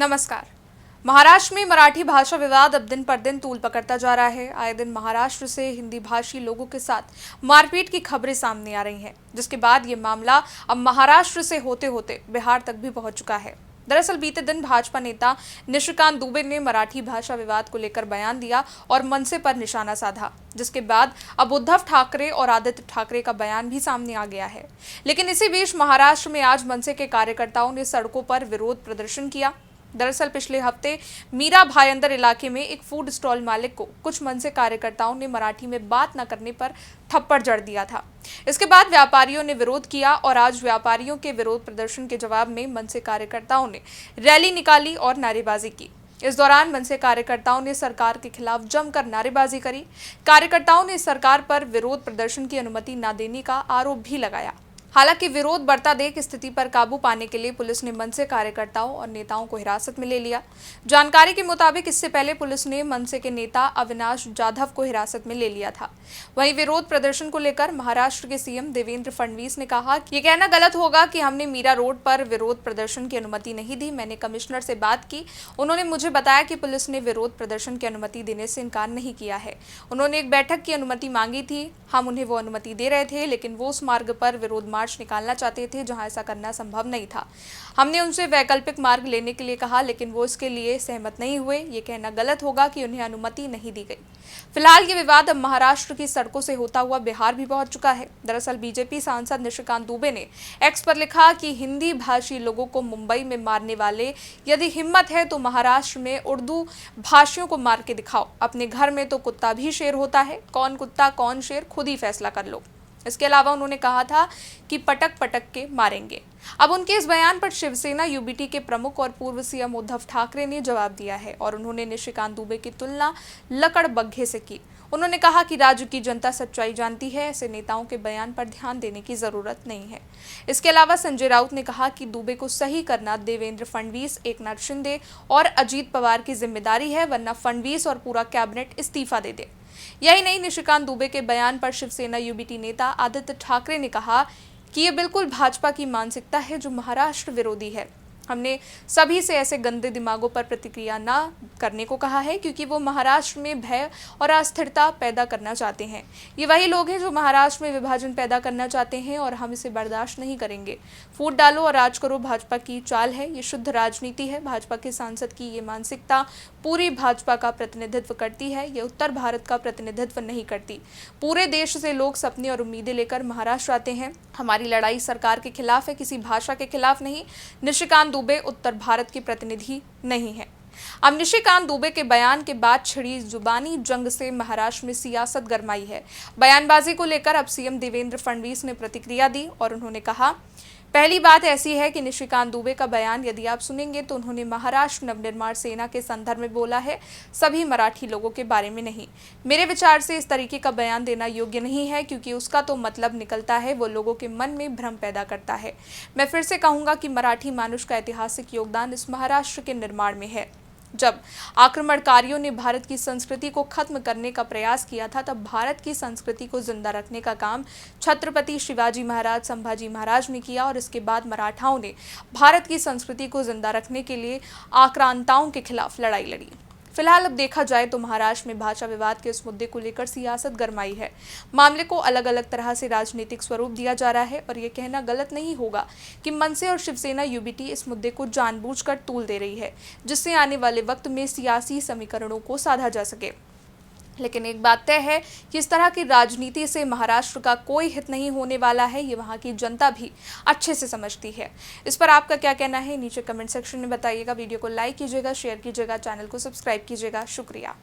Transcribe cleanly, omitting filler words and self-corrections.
नमस्कार। महाराष्ट्र में मराठी भाषा विवाद अब दिन पर दिन तूल पकड़ता जा रहा है। आए दिन महाराष्ट्र से हिंदी भाषी लोगों के साथ मारपीट की खबरें सामने आ रही हैं, जिसके बाद ये मामला अब महाराष्ट्र से होते होते बिहार तक भी पहुंच चुका है। दरअसल बीते दिन भाजपा नेता निशिकांत दुबे ने मराठी भाषा विवाद को लेकर बयान दिया और मनसे पर निशाना साधा, जिसके बाद अब उद्धव ठाकरे और आदित्य ठाकरे का बयान भी सामने आ गया है। लेकिन इसी बीच महाराष्ट्र में आज मनसे के कार्यकर्ताओं ने सड़कों पर विरोध प्रदर्शन किया। दरअसल पिछले हफ्ते मीरा भाईंदर इलाके में एक फूड स्टॉल मालिक को कुछ मनसे कार्यकर्ताओं ने मराठी में बात न करने पर थप्पड़ जड़ दिया था। इसके बाद व्यापारियों ने विरोध किया और आज व्यापारियों के विरोध प्रदर्शन के जवाब में मनसे कार्यकर्ताओं ने रैली निकाली और नारेबाजी की। इस दौरान मनसे कार्यकर्ताओं ने सरकार के खिलाफ जमकर नारेबाजी करी। कार्यकर्ताओं ने सरकार पर विरोध प्रदर्शन की अनुमति न देने का आरोप भी लगाया। हालांकि विरोध बढ़ता देख स्थिति पर काबू पाने के लिए पुलिस ने मनसे कार्यकर्ताओं और नेताओं को हिरासत में ले लिया। जानकारी के मुताबिक इससे पहले पुलिस ने मनसे के नेता अविनाश जाधव को हिरासत में ले लिया था। वहीं विरोध प्रदर्शन को लेकर महाराष्ट्र के सीएम देवेंद्र फडणवीस ने कहा कि ये कहना गलत होगा कि हमने मीरा रोड पर विरोध प्रदर्शन की अनुमति नहीं दी। मैंने कमिश्नर से बात की, उन्होंने मुझे बताया कि पुलिस ने विरोध प्रदर्शन की अनुमति देने से इनकार नहीं किया है। उन्होंने एक बैठक की अनुमति मांगी थी, हम उन्हें वो अनुमति दे रहे थे, लेकिन वो उस मार्ग पर विरोध मार्च निकालना चाहते थे जहां ऐसा करना संभव नहीं था। हमने उनसे वैकल्पिक मार्ग लेने के लिए कहा, लेकिन वो इसके लिए सहमत नहीं हुए। ये कहना गलत होगा कि उन्हें अनुमति नहीं दी गई। फिलहाल ये विवाद अब महाराष्ट्र की सड़कों से होता हुआ बिहार भी पहुंच चुका है। दरअसल बीजेपी सांसद निशिकांत दुबे ने एक्स पर लिखा कि हिंदी भाषी लोगों को मुंबई में मारने वाले, यदि हिम्मत है तो महाराष्ट्र में उर्दू भाषियों को मार के दिखाओ। अपने घर में तो कुत्ता भी शेर होता है, कौन कुत्ता कौन शेर खुद ही फैसला कर लो। इसके अलावा उन्होंने कहा था कि पटक पटक के मारेंगे। अब उनके इस बयान पर शिवसेना यूबीटी के प्रमुख और पूर्व सीएम उद्धव ठाकरे ने जवाब दिया है और उन्होंने निशिकांत दुबे की तुलना लकड़बग्घे से की। उन्होंने कहा कि राज्य की जनता सच्चाई जानती है, ऐसे नेताओं के बयान पर ध्यान देने की जरूरत नहीं है। इसके अलावा संजय राउत ने कहा कि दुबे को सही करना देवेंद्र फडणवीस, एकनाथ शिंदे और अजीत पवार की जिम्मेदारी है, वरना फडणवीस और पूरा कैबिनेट इस्तीफा दे दे। यही नहीं, निशिकांत दुबे के बयान पर शिवसेना यूबीटी नेता आदित्य ठाकरे ने कहा कि ये बिल्कुल भाजपा की मानसिकता है जो महाराष्ट्र विरोधी है। हमने सभी से ऐसे गंदे दिमागों पर प्रतिक्रिया न करने को कहा है, क्योंकि वो महाराष्ट्र में भय और अस्थिरता पैदा करना चाहते हैं। ये वही लोग हैं जो महाराष्ट्र में विभाजन पैदा करना चाहते हैं और हम इसे बर्दाश्त नहीं करेंगे। फूट डालो और राज करो भाजपा की चाल है, ये शुद्ध राजनीति है। भाजपा के सांसद की ये मानसिकता पूरी भाजपा का प्रतिनिधित्व करती है, ये उत्तर भारत का प्रतिनिधित्व नहीं करती। पूरे देश से लोग सपने और उम्मीदें लेकर महाराष्ट्र आते हैं। हमारी लड़ाई सरकार के खिलाफ है, किसी भाषा के खिलाफ नहीं। निशिकांत दुबे उत्तर भारत के प्रतिनिधि नहीं है। अब निशिकांत दुबे के बयान के बाद छिड़ी जुबानी जंग से महाराष्ट्र में सियासत गरमाई है। बयानबाजी को लेकर अब सीएम देवेंद्र फडणवीस ने प्रतिक्रिया दी और उन्होंने कहा, पहली बात ऐसी है कि निशिकांत दुबे का बयान यदि आप सुनेंगे तो उन्होंने महाराष्ट्र नवनिर्माण सेना के संदर्भ में बोला है, सभी मराठी लोगों के बारे में नहीं। मेरे विचार से इस तरीके का बयान देना योग्य नहीं है, क्योंकि उसका तो मतलब निकलता है वो लोगों के मन में भ्रम पैदा करता है। मैं फिर से कहूंगा कि मराठी मानुष का ऐतिहासिक योगदान इस महाराष्ट्र के निर्माण में है। जब आक्रमणकारियों ने भारत की संस्कृति को खत्म करने का प्रयास किया था, तब भारत की संस्कृति को जिंदा रखने का काम छत्रपति शिवाजी महाराज, संभाजी महाराज ने किया और इसके बाद मराठाओं ने भारत की संस्कृति को जिंदा रखने के लिए आक्रांताओं के खिलाफ लड़ाई लड़ी। फिलहाल अब देखा जाए तो महाराष्ट्र में भाषा विवाद के इस मुद्दे को लेकर सियासत गरमाई है। मामले को अलग अलग तरह से राजनीतिक स्वरूप दिया जा रहा है और ये कहना गलत नहीं होगा कि मनसे और शिवसेना यूबीटी इस मुद्दे को जानबूझकर तूल दे रही है, जिससे आने वाले वक्त में सियासी समीकरणों को साधा जा सके। लेकिन एक बात तय है कि इस तरह की राजनीति से महाराष्ट्र का कोई हित नहीं होने वाला है, ये वहां की जनता भी अच्छे से समझती है। इस पर आपका क्या कहना है नीचे कमेंट सेक्शन में बताइएगा। वीडियो को लाइक कीजिएगा, शेयर कीजिएगा, चैनल को सब्सक्राइब कीजिएगा। शुक्रिया।